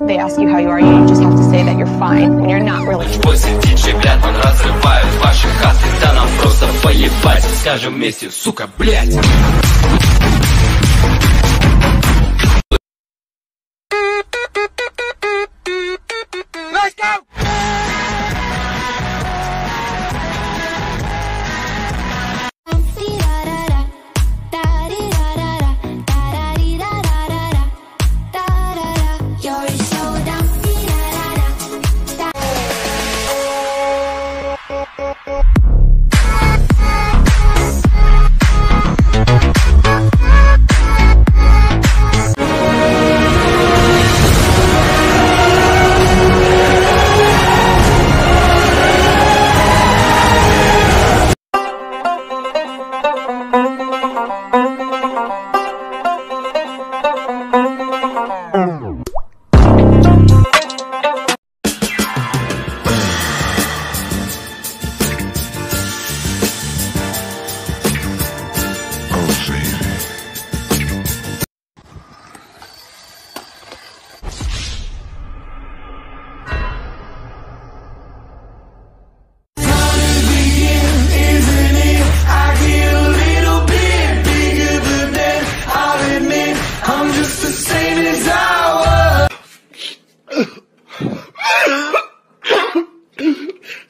They ask you how you are, you just have to say that you're fine when you're not really. Blyatman разрывают ваши хаты, да нам просто поебать. Скажем вместе, сука, блядь. Let's go!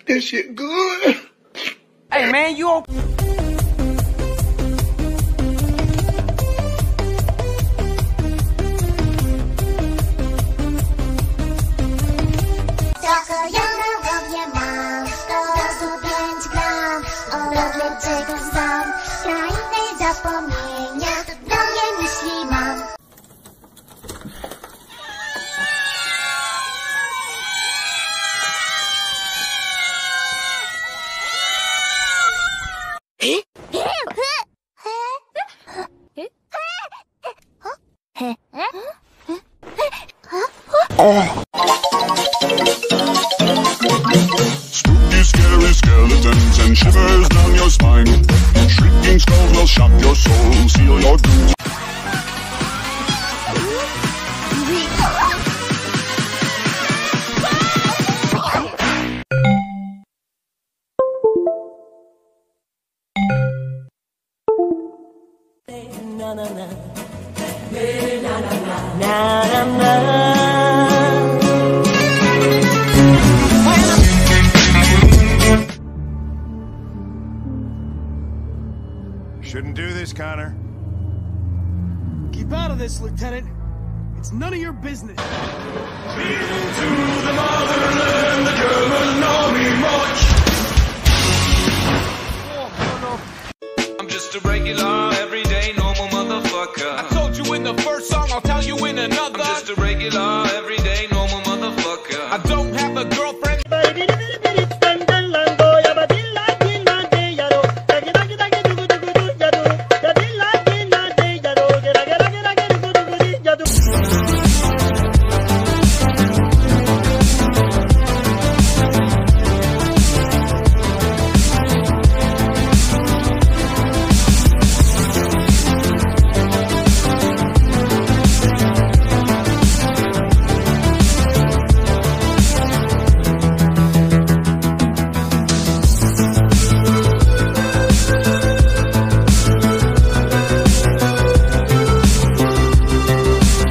This shit good. Hey man, you okay? Spooky, scary skeletons and shivers down your spine. Shrieking skulls will shock your soul, seal your doom. Shouldn't do this, Connor. Keep out of this, Lieutenant. It's none of your business. Into the motherland, the German